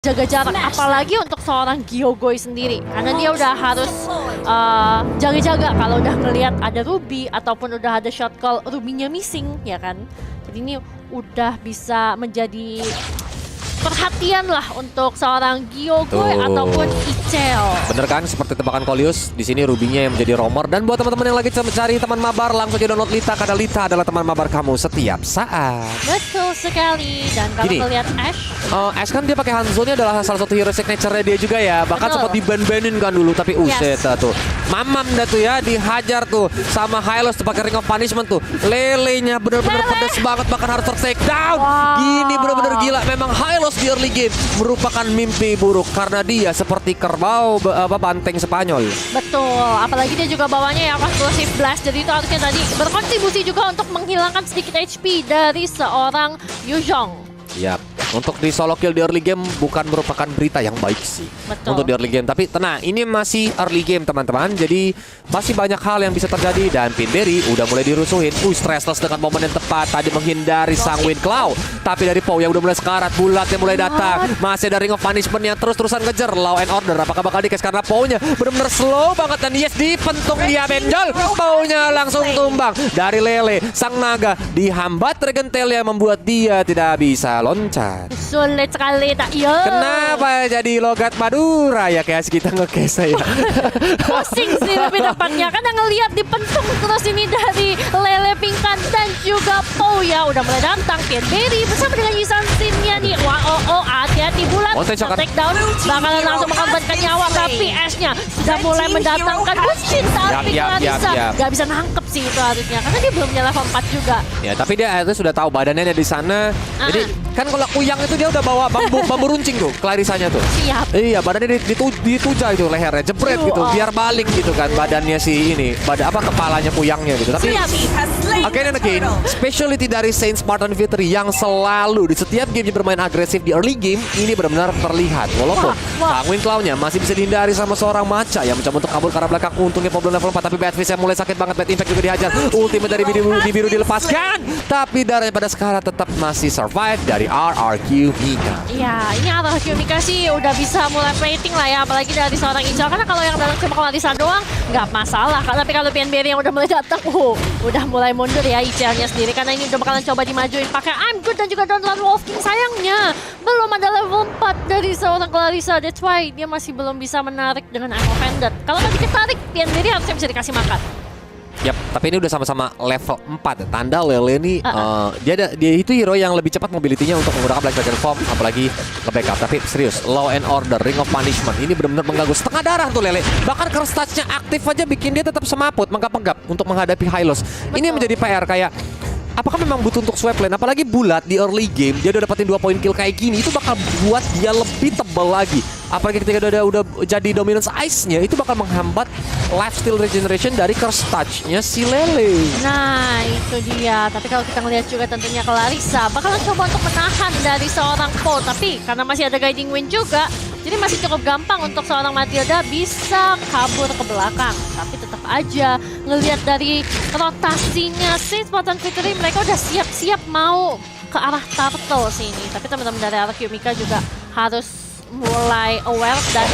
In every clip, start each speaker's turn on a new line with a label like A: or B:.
A: jaga jarak, apalagi untuk seorang Gyogoi sendiri, karena dia udah harus jaga-jaga kalau udah ngelihat ada Ruby ataupun udah ada shot call Ruby-nya missing, ya kan. Jadi ini udah bisa menjadi perhatian lah untuk seorang Gyogoi ataupun Icel.
B: Bener kan, seperti tebakan Kolius, di sini Ruby-nya yang menjadi roamer. Dan buat teman-teman yang lagi mencari teman mabar, langsung aja download Lita, karena Lita adalah teman mabar kamu setiap saat.
A: Betul sekali. Dan kalau ngelihat
B: Ash kan dia pakai Hanzo-nya adalah salah satu hero signature-nya dia juga ya. Bahkan sempat di-ban-banin kan dulu, tapi tuh. Mamam dah tuh ya, dihajar tuh sama Hylos tuh pakai Ring of Punishment tuh. Lelenya bener-bener pedes banget, bahkan harus take down. Gini bener-bener gila. Memang Hylos di early game merupakan mimpi buruk karena dia seperti kerbau banteng Spanyol.
A: Betul, apalagi dia juga bawanya ya Explosive Blast, jadi itu harusnya tadi berkontribusi juga untuk menghilangkan sedikit HP dari seorang Yuzhong.
B: Yap, untuk di solo kill di early game bukan merupakan berita yang baik sih.
A: Betul.
B: Untuk di early game, tapi tenang, ini masih early game teman-teman. Jadi masih banyak hal yang bisa terjadi. Dan Pinberry udah mulai dirusuhin. Stressless dengan momen yang tepat tadi menghindari sang Wind Cloud. Tapi dari Pau yang udah mulai sekarat, bulatnya mulai datang. Masih ada Ring of Punishment yang terus-terusan ngejar Law and Order. Apakah bakal dikes karena Pau-nya benar-benar slow banget. Dan yes, dipentung dia benjol. Pau-nya langsung tumbang. Dari Lele, sang naga dihambat Dragon Tail yang membuat dia tidak bisa loncat.
A: Sulit sekali tak ya.
B: Kenapa jadi logat Madura ya kayak kita nge-case saya.
A: Pusing sih lebih tepatnya, karena ngelihat dipentung terus ini dari Lele Pingkan dan juga Pau ya udah mulai datang. Pinberry bersama dengan Yisan Sin-nya nih. Wah, hati-hati bulat. Take down bakalan langsung mengorbankan nyawa, tapi Ash-nya sudah mulai mendatangkan Bushin, tapi gak bisa nangkep sih itu harusnya karena dia belum nyala level 4 juga.
B: Ya, tapi dia akhirnya sudah tahu badannya ada di sana. Jadi kan kalau Kuyang itu dia udah bawa bambu runcing tuh, Clarisanya tuh.
A: Siap.
B: Iya, badannya dituja itu lehernya, jebret gitu, biar balik gitu kan badannya si ini, kepalanya Kuyangnya gitu. Tapi again and again, specialty dari Saint Spartan Victory yang selalu di setiap game bermain agresif di early game ini benar-benar terlihat. Walaupun sang Wind Cloud-nya masih bisa dihindari sama seorang Macha yang mencoba untuk kabur ke arah belakang. Untungnya problem level 4, tapi Bad Fish yang mulai sakit banget. Bad Impact juga dihajar. Ultimate dari biru dilepaskan, tapi darahnya pada sekarang tetap masih survive dari RRQ Mika.
A: Iya, ini RRQ Mika sih udah bisa mulai plating lah ya, apalagi dari seorang Icel. Karena kalau yang datang cuma Clarissa doang nggak masalah, tapi kalau Pinberry yang udah mulai datang, udah mulai mundur ya Icelnya sendiri, karena ini udah bakalan coba dimajuin pakai I'm Good dan juga Download Wolf King. Sayangnya belum ada level 4 dari seorang Clarissa, that's why dia masih belum bisa menarik dengan I'm Offended. Kalau tadi ketarik, Pinberry harusnya bisa dikasih makan.
B: Yap, tapi ini udah sama-sama level 4. Tanda Lele ini dia itu hero yang lebih cepat mobility-nya untuk menggunakan Black Dragon Form, apalagi nge-backup. Tapi serius, Law and Order, Ring of Punishment ini benar-benar mengganggu setengah darah tuh Lele. Bahkan Curse Touch-nya aktif aja bikin dia tetap semaput, menggap-menggap untuk menghadapi Hylos. Ini menjadi PR kayak apakah memang butuh untuk swipe lane? Apalagi bulat di early game dia udah dapetin 2 poin kill kayak gini, itu bakal buat dia lebih tebal lagi. Apalagi ketika udah jadi dominance ice-nya, itu bakal menghambat lifesteal regeneration dari Curse Touch-nya si Lele.
A: Nah, itu dia. Tapi kalau kita ngelihat juga tentunya Clarissa bakalan coba untuk menahan dari seorang Pau. Tapi karena masih ada Guiding Wind juga, jadi masih cukup gampang untuk seorang Matilda bisa kabur ke belakang. Tapi tetap aja ngelihat dari rotasinya Saint Spartan Victory, mereka udah siap-siap mau ke arah Turtle sini. Tapi teman-teman dari RRQ Mika juga harus mulai aware dan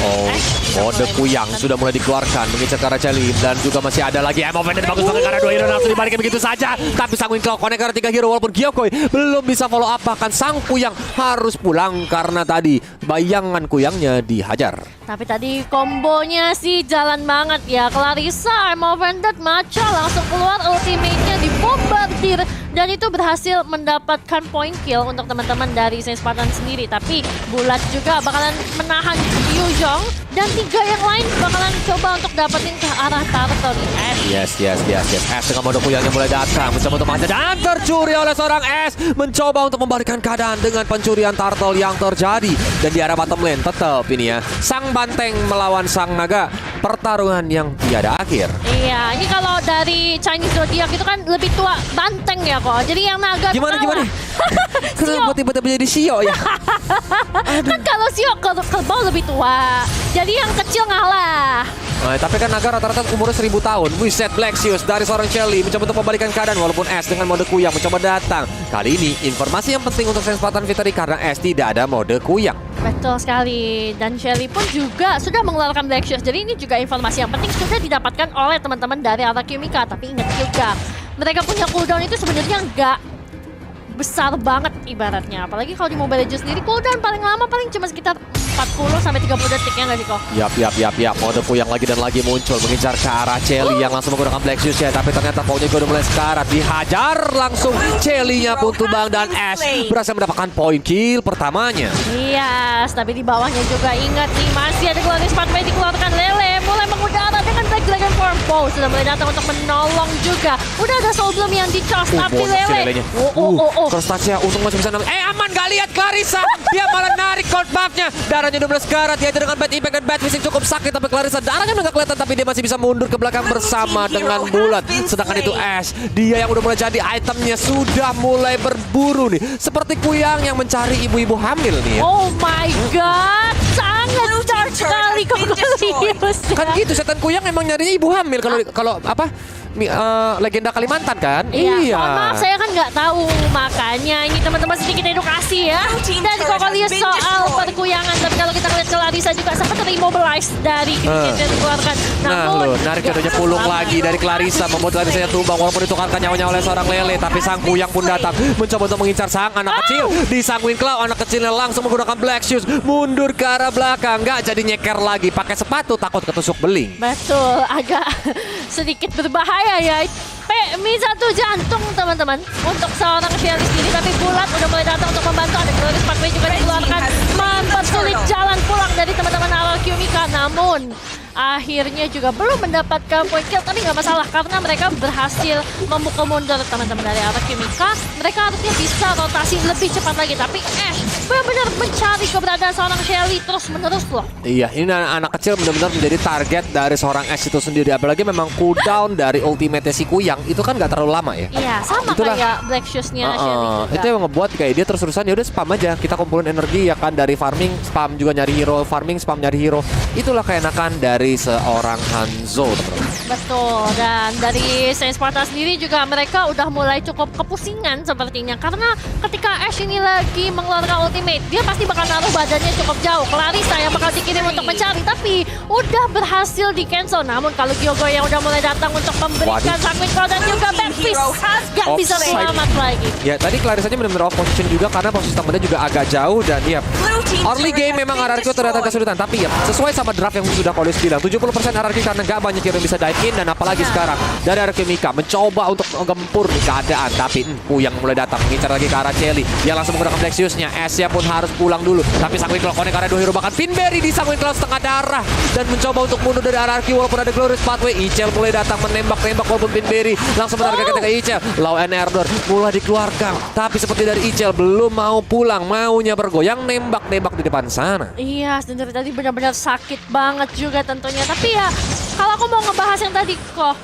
B: mode Kuyang sudah mulai dikeluarkan mengincar ke arah Celim, dan juga masih ada lagi Emma Vended bagus banget karena 2 hero langsung dibalikin begitu saja. Tapi sang Wind Cloud connect karena 3 hero, walaupun Gyokoi belum bisa follow up, bahkan sang Kuyang harus pulang karena tadi bayangan Kuyangnya dihajar.
A: Tapi tadi kombonya sih jalan banget ya. Clarissa, Emma Vended, Macha langsung keluar, ultimate-nya dibombardir. Dan itu berhasil mendapatkan point kill untuk teman-teman dari Saint Spartan sendiri. Tapi bulat juga bakalan menahan Yuzhong, dan 3 yang lain bakalan coba untuk dapetin ke arah Turtle nih.
B: Yes. S dengan mode Kuyang yang mulai datang, mencoba untuk menghajar dan tercuri oleh seorang S. Mencoba untuk membalikan keadaan dengan pencurian Turtle yang terjadi. Dan di arah bottom lane tetap ini ya, sang banteng melawan sang naga, pertarungan yang tiada akhir.
A: Iya, ini kalau dari Chinese Zodiac itu kan lebih tua banteng ya kok. Jadi yang naga
B: gimana? Kenapa tiba-tiba jadi Shio ya?
A: Kan kalau Shio kerbau lebih tua, jadi yang kecil ngalah.
B: Tapi kan naga rata-rata umurnya 1000 tahun. Buset, Blaxius dari seorang Shelly mencoba untuk membalikan keadaan, walaupun S dengan mode Kuyang mencoba datang. Kali ini informasi yang penting untuk Saint Spartan Victory karena S tidak ada mode Kuyang.
A: Betul sekali. Dan Shelly pun juga sudah mengeluarkan Black Shoes. Jadi ini juga informasi yang penting sudah didapatkan oleh teman-teman dari arah Kimika. Tapi ingat juga, mereka punya cooldown itu sebenarnya nggak besar banget ibaratnya. Apalagi kalau di Mobile Legends sendiri cooldown paling lama paling cuma sekitar 40 sampai 30 detik ya nggak sih kok?
B: Yap. Mode yang lagi dan lagi muncul mengincar ke arah Celi yang langsung menggunakan Black Shoes ya. Tapi ternyata poinnya juga udah mulai sekarat. Dihajar langsung Celinya pun tumbang dan Ash berhasil mendapatkan poin kill pertamanya.
A: Iya, tapi di bawahnya juga ingat nih masih ada Glorious Pathway dikeluarkan. Lele mulai mengudara dengan Black Dragon Form. Poe sudah mulai datang untuk menolong juga. Udah ada Soul Bloom yang dicos tapi Lele.
B: Krustasya untung masih bisa aman gak lihat Clarissa. Dia malah narik cold buff-nya. Darahnya udah mulai sekarat. Dia dengan bad impact dan bad missing cukup sakit. Tapi Clarissa darahnya udah gak kelihatan. Tapi dia masih bisa mundur ke belakang bersama dengan Bulat. Sedangkan itu Ash, dia yang udah mulai jadi itemnya sudah mulai berburu nih. Seperti Kuyang yang mencari ibu-ibu hamil nih ya.
A: Oh my god, sangat dark sekali Glorious.
B: Kan gitu, setan Kuyang emang nyarinya ibu hamil kalau apa? Legenda Kalimantan kan?
A: Iya. Mohon maaf saya kan nggak tahu, makanya ini teman-teman sedikit edukasi ya. Dan kalau lihat soal perkuyangan, tapi kalau kita lihat Clarissa juga sempat terimobilize dari Christian yang dikeluarkan. Namun,
B: narik jodohnya pulung lagi dari Clarissa, membuat Clarissa tumbang walaupun ditukarkan nyawanya oleh seorang Lele. Tapi sang Kuyang pun datang mencoba untuk mengincar sang anak kecil. Disangguin Cloud, anak kecilnya langsung menggunakan Black Shoes mundur ke arah belakang, nggak jadi nyeker lagi pakai sepatu takut ketusuk beling.
A: Betul, agak sedikit berbahaya ya. Mi1 jantung teman-teman untuk seorang Shelly sendiri, tapi Bulat udah mulai datang untuk membantu. Ada Glorious Pathway juga dikeluarkan mempersulit jalan pulang dari teman-teman awal Kimika. Namun akhirnya juga belum mendapatkan point kill, tapi nggak masalah karena mereka berhasil memukul mundur teman-teman dari arah Kimika. Mereka harusnya bisa rotasi lebih cepat lagi, tapi benar-benar mencari keberadaan seorang Shelly terus-menerus loh.
B: Iya, ini anak kecil benar-benar menjadi target dari seorang Ash itu sendiri. Apalagi memang cooldown dari ultimate si Kuyang itu kan nggak terlalu lama ya.
A: Iya, sama kayak Black Shoes-nya Shelly juga.
B: Itu yang ngebuat kayak dia terus-terusan ya udah spam aja. Kita kumpulin energi ya kan dari farming, spam juga nyari hero, farming, spam nyari hero. Itulah keenakan dari seorang Hanzo, teman-teman.
A: Betul, dan dari Saint Sparta sendiri juga mereka udah mulai cukup kepusingan sepertinya. Karena ketika Ash ini lagi mengeluarkan ultimate, dia pasti bakal naruh badannya cukup jauh. Clarissa yang bakal dikirim untuk mencari, tapi udah berhasil di cancel. Namun kalau Gyogo yang udah mulai datang untuk memberikan Sanguine Claw dan juga Backfist, gak bisa selamat lagi.
B: Ya tadi Clarissanya benar-benar off position juga karena posisi temennya juga agak jauh. Dan ya early game memang RRQ ternyata kesulitan. Tapi ya sesuai sama draft yang sudah Kolis bilang, 70% RRQ karena gak banyak yang bisa dive in. Dan apalagi sekarang dari RRQ Mika mencoba untuk menggempur nih keadaan. Tapi Kuyang mulai datang mengincar lagi ke arah Celi. Dia langsung menggunakan Black Shoes-nya. Asya pun harus pulang dulu. Tapi Sanguine Claw konek karena 2 hero, bahkan Pinberry di Sanguine Claw setengah darah. Dan mencoba untuk mundur dari RRQ walaupun ada Glorious Pathway. Ichel mulai datang menembak-tembak walaupun Pinberry langsung menargetkan ke Ichel. Law and Order mulai dikeluarkan. Tapi seperti dari Ichel belum mau pulang, maunya bergoyang nembak-nembak di depan sana.
A: Iya, dari tadi benar-benar sakit banget juga tentunya. Tapi ya kalau aku mau ngebahas yang tadi kok,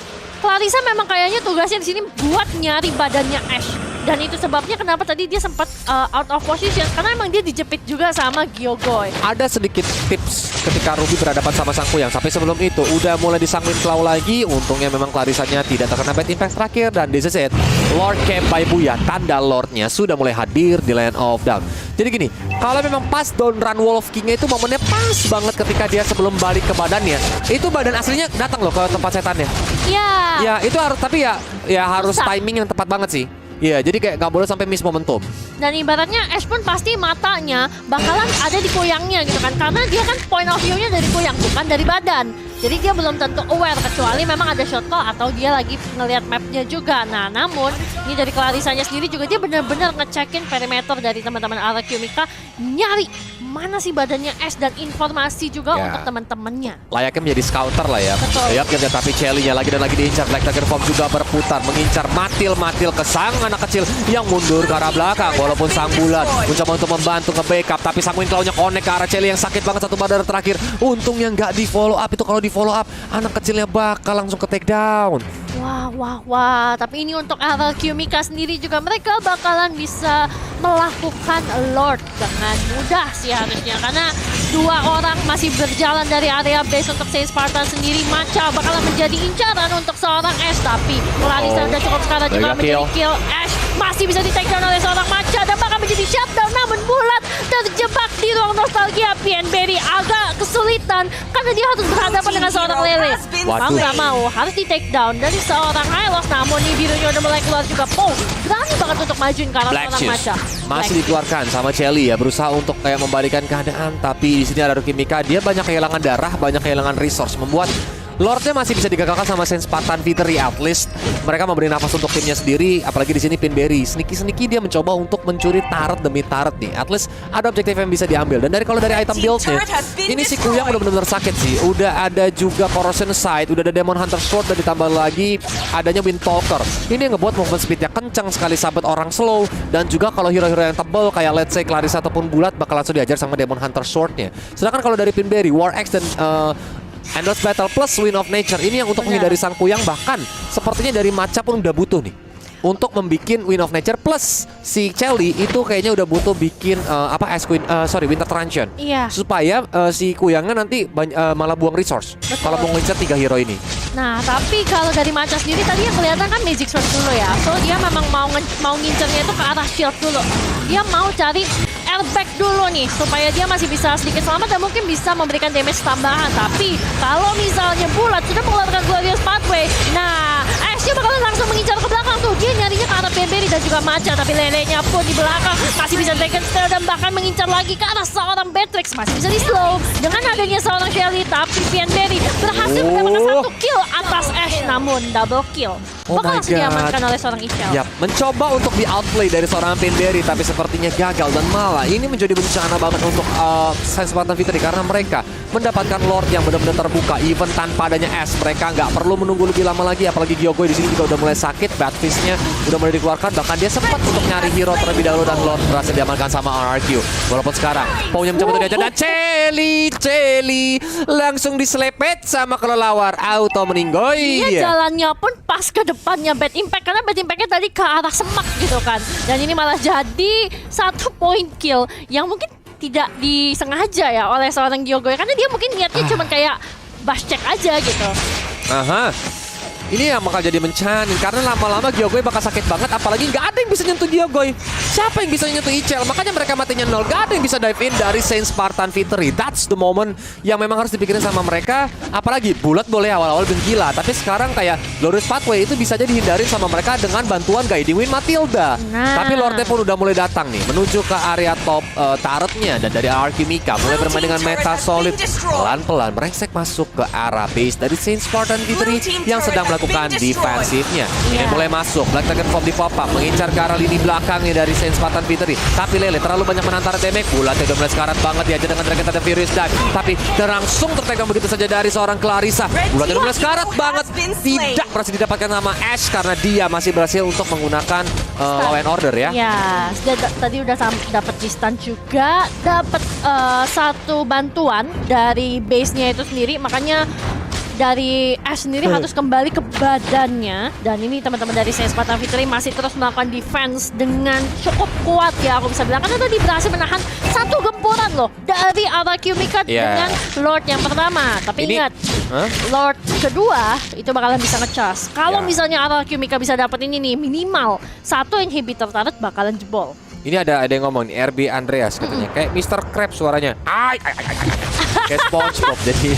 A: Clarissa memang kayaknya tugasnya di sini buat nyari badannya Ash. Dan itu sebabnya kenapa tadi dia sempat out of position, karena emang dia dijepit juga sama Gyogoy.
B: Ada sedikit tips ketika Ruby berhadapan sama sang Kuyang. Sampai sebelum itu udah mulai disangguin Claw lagi. Untungnya memang Clarissanya tidak terkena bad impact terakhir. Dan this is it, Lord Camp by Buya, tanda Lordnya sudah mulai hadir di Land of Dawn. Jadi gini, kalau memang pas down run Wolf King itu momennya pas banget ketika dia sebelum balik ke badannya. Itu badan aslinya datang loh ke tempat setannya.
A: Iya.
B: Ya itu harus, tapi ya harus timing yang tepat banget sih. Iya, jadi kayak nggak boleh sampai miss momentum.
A: Dan ibaratnya Ash pun pasti matanya bakalan ada di Kuyangnya gitu kan. Karena dia kan point of view-nya dari Kuyang, bukan dari badan. Jadi dia belum tentu aware, kecuali memang ada shot call atau dia lagi ngelihat mapnya juga. Nah, namun ini dari Clarissanya sendiri juga dia benar-benar ngecekin perimeter dari teman-teman RRQ Mika, nyari mana sih badannya Ash dan informasi juga untuk teman-temannya.
B: Layaknya menjadi scouter lah ya.
A: Betul.
B: Ya, tapi Celi-nya lagi dan lagi diincar. Black Dragon Form juga berputar mengincar matil-matil ke sang anak kecil yang mundur ke arah belakang. Walaupun sang Bulat mencoba untuk membantu nge-backup, tapi Sanguine Claw-nya connect ke arah Celi yang sakit banget satu badan terakhir. Untungnya nggak di follow up. Itu kalau di follow up anak kecilnya bakal langsung ke take down.
A: Wah. Tapi ini untuk RRQ Mika sendiri juga mereka bakalan bisa melakukan Lord dengan mudah sih harusnya. Karena 2 orang masih berjalan dari area base untuk Saint Spartan sendiri. Macha bakalan menjadi incaran untuk seorang Ash. Tapi Clarissa udah cukup sekarang juga menjadi kill. Ash masih bisa di take down oleh seorang Macha dan bakal menjadi shutdown. Namun Bulat terjebak di ruang nostalgia. PNBerry agak kesulitan karena dia harus berhadapan dengan seorang Lele. Mau nggak mau harus di take down dari seorang Hylos. Namun nih birunya udah mulai keluar juga. Berani banget untuk majuin ke arah seorang Macha.
B: Masih dikeluarkan sama Chelly ya, berusaha untuk kayak membalikan keadaan, tapi di sini ada Rookie Mika, dia banyak kehilangan darah, banyak kehilangan resource, membuat Lordnya masih bisa digagalkan sama Saint Spartan Victory. At least mereka memberi nafas untuk timnya sendiri. Apalagi di sini PNBerry sneaky dia mencoba untuk mencuri turret demi turret nih. At least ada objektif yang bisa diambil. Dan kalau dari item build-nya, ini si Kuyang udah benar-benar sakit sih. Udah ada juga Corrosion Sight, udah ada Demon Hunter Sword, dan ditambah lagi adanya Wind Talker. Ini yang ngebuat movement speed-nya kencang sekali, sahabat orang slow. Dan juga kalau hero-hero yang tebal kayak let's say Clarissa ataupun Bulat bakal langsung diajar sama Demon Hunter Sword-nya. Sedangkan kalau dari PNBerry, War Axe dan Endless Battle plus Wind of Nature ini yang untuk menghindari sang Kuyang, bahkan sepertinya dari Macha pun udah butuh nih untuk membikin Wind of Nature, plus si Chelly itu kayaknya udah butuh bikin Winter Truncheon.
A: Iya.
B: Supaya si Kuyangnya nanti malah buang resource kalau mau ngincer 3 hero ini.
A: Nah, tapi kalau dari Macha sendiri tadi yang kelihatan kan Magic Sword dulu ya. So dia memang mau ngincernya itu ke arah shield dulu. Dia mau cari airbag dulu nih supaya dia masih bisa sedikit selamat dan mungkin bisa memberikan damage tambahan. Tapi kalau misalnya Bulat sudah mengeluarkan Glorious Pathway, nah Ashe bakalan langsung mengincar ke belakang tuh. Dia nyarinya ke arah PNBerry dan juga Macha, tapi Lelenya pun di belakang masih bisa Dragon Slayer dan bahkan mengincar lagi ke arah seorang Beatrix. Masih bisa di slow dengan adanya seorang Shelly, tapi PNBerry berhasil mendapatkan 1 kill atas Ashe, namun double kill bakal langsung diamankan oleh seorang Ichel.
B: Yap, mencoba untuk di outplay dari seorang PNBerry, tapi sepertinya gagal dan malah ini menjadi bencana banget untuk Saint Spartan Victory karena mereka mendapatkan Lord yang benar-benar terbuka. Even tanpa adanya Ashe, mereka nggak perlu menunggu lebih lama lagi. Apalagi Gyokoi di sini juga udah mulai sakit, Batfist-nya udah mulai dikeluarkan. Bahkan dia sempat untuk nyari hero terlebih dahulu dan Lord berhasil diamankan sama RRQ. Walaupun sekarang Pau-nya mencoba untuk diajar dan Chelly langsung diselepet sama kelelawar, auto meninggoy.
A: Dia jalannya pun pas ke depannya Bad Impact karena Bad Impact-nya tadi ke arah semak gitu kan. Dan ini malah jadi 1 point kill yang mungkin tidak disengaja ya oleh seorang Gyokoi karena dia mungkin niatnya cuma kayak bash check aja gitu.
B: Aha. Ini yang bakal jadi mencanin karena lama-lama Gyokoi bakal sakit banget, apalagi nggak ada yang bisa nyentuh Gyokoi. Siapa yang bisa nyentuh Ichel? Makanya mereka matinya 0. Gak ada yang bisa dive in dari Saint Spartan Victory. That's the moment yang memang harus dipikirin sama mereka. Apalagi Bulat boleh awal-awal ben gila, tapi sekarang kayak Glorious Pathway itu bisa jadi dihindarin sama mereka dengan bantuan Guiding Wind Matilda. Tapi Lordnya pun udah mulai datang nih menuju ke area top turretnya, dan dari RRQ Mika mulai bermain dengan meta solid, pelan-pelan merengsek masuk ke arah base dari Saint Spartan Victory yang sedang melakukan defensifnya. Ini mulai masuk, Black Dragon Form di pop up, mengincar ke arah lini belakangnya dari Saint Spartan Victory. Tapi Lele terlalu banyak menantar damage. Bulat udah mulai sekarat banget, diajar dengan Dragon Tide Furious Dive. Tapi langsung tertegang begitu saja dari seorang Clarissa. Bulat udah mulai sekarat banget, tidak berhasil didapatkan sama Ashe karena dia masih berhasil untuk menggunakan Law and Order ya.
A: Ya, tadi udah dapat distan juga, dapat satu bantuan dari base-nya itu sendiri, makanya dari Ashe sendiri harus kembali ke badannya. Dan ini teman-teman dari Saint Spartan Victory masih terus melakukan defense dengan cukup kuat ya aku bisa bilang. Karena tadi berhasil menahan 1 gempuran loh dari RRQ Mika dengan Lord yang pertama. Tapi ingat, Lord kedua itu bakalan bisa ngecas. Kalau misalnya RRQ Mika bisa dapetin ini minimal 1 inhibitor turret bakalan jebol.
B: Ini ada yang ngomong nih, RB Andreas katanya. Kayak Mr. Krabs suaranya. Kayak SpongeBob jadi.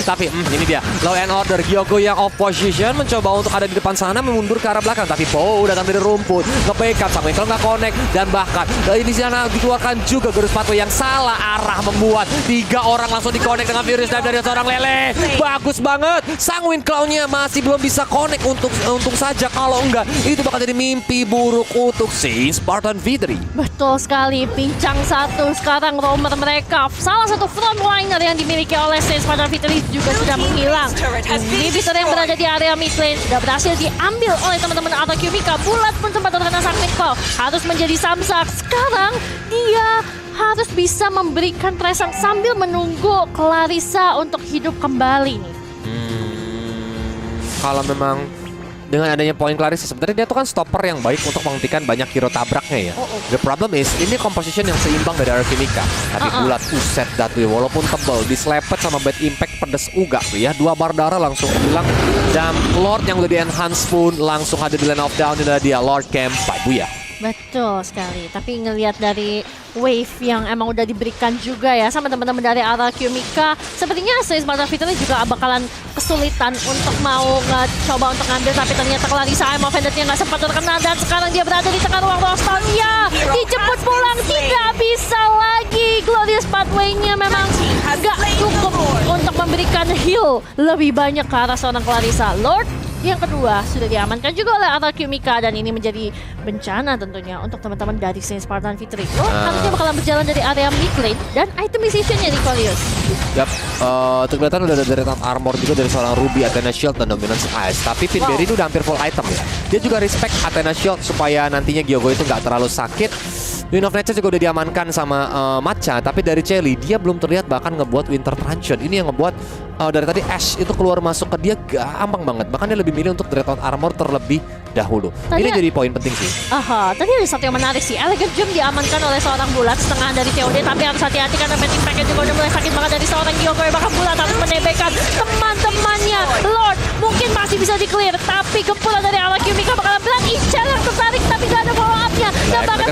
B: Tapi ini dia, Law and Order. Gyokoi yang off position mencoba untuk ada di depan sana, memundur ke arah belakang. Tapi Pau datang dari rumput, nge-backup sama Michael nggak connect. Dan bahkan di sana dikeluarkan juga Glorious Pathway yang salah arah, membuat 3 orang langsung di-connect dengan Furious Dive dari seorang Lele. Bagus banget. Sang Wind Clown-nya masih belum bisa connect. Untung saja, kalau enggak itu bakal jadi mimpi buruk untuk Saint Spartan Victory.
A: Betul sekali, pincang 1 sekarang roamer mereka. Salah satu frontliner yang dimiliki oleh Saint Spartan Victory juga sudah menghilang. Inhibitor yang berada di area mid lane sudah berhasil diambil oleh teman-teman RRQ Mika. Bulat pun sempat terkena sakit kok. Harus menjadi samsak. Sekarang dia harus bisa memberikan presang sambil menunggu Clarissa untuk hidup kembali nih.
B: Kalau memang dengan adanya poin Clarissa, sebenarnya dia tuh kan stopper yang baik untuk menghentikan banyak hero tabraknya ya. The problem is, ini composition yang seimbang dari RRQ Mika. Tapi Bulat, uset datu ya, walaupun tebel, diselepet sama Bad Impact pedes uga tuh ya. 2 bar darah langsung hilang. Dan Lord yang udah di-enhance pun langsung ada di Land of Down, adalah dia Lord Camp Buya.
A: Betul sekali, tapi ngelihat dari wave yang emang udah diberikan juga ya sama teman-teman dari RRQ Mika, sepertinya Space Spartan Victory juga bakalan kesulitan untuk mau coba untuk ngambil, tapi ternyata Clarissa Eye of Vendetta nggak sempat terkena dan sekarang dia berada di tengah ruang nostalgia, dijemput pulang, tidak bisa lagi. Glorious Pathway-nya memang nggak cukup untuk memberikan heal lebih banyak ke arah seorang Clarissa. Lord yang kedua sudah diamankan juga oleh RRQ Mika dan ini menjadi bencana tentunya untuk teman-teman dari Saint Spartan Victory. Harusnya bakalan berjalan dari area mid lane dan itemization-nya Nicolius.
B: Yap, kelihatan udah ada deretan armor juga dari seorang Ruby, Athena Shield, dan Dominance Ice. Tapi Pinberry itu udah hampir full item ya. Dia juga respect Athena Shield supaya nantinya Gyogo itu nggak terlalu sakit. Wind of Nature juga udah diamankan sama Matcha, tapi dari Celi dia belum terlihat bahkan ngebuat Winter Truncheon. Ini yang ngebuat dari tadi Ash itu keluar masuk ke dia gampang banget. Bahkan dia lebih milih untuk Dreadnought Armor terlebih dahulu. Ini jadi poin penting sih.
A: Tadi ada satu yang menarik sih. Elegant Jump diamankan oleh seorang Bulat setengah dari COD, tapi harus hati-hati karena betting package juga udah mulai sakit banget dari seorang Gyogo. Bahkan Bulat harus menebekkan teman-temannya. Lord mungkin masih bisa di-clear, tapi gempuran dari RRQ Mika bakalan berat. Ichal yang tertarik tapi gak ada follow up-nya. Dan bahkan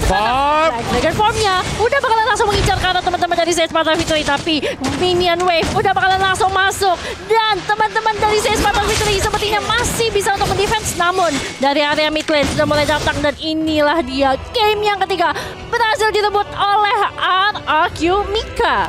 A: Dragon Form-nya udah bakalan langsung mengincar ke arah teman-teman dari Saint Spartan Victory, tapi Minion Wave udah bakalan langsung masuk dan teman-teman dari Saint Spartan Victory sepertinya masih bisa untuk mendefense, namun dari area mid lane sudah mulai datang dan inilah dia game yang ketiga berhasil direbut oleh RRQ Mika.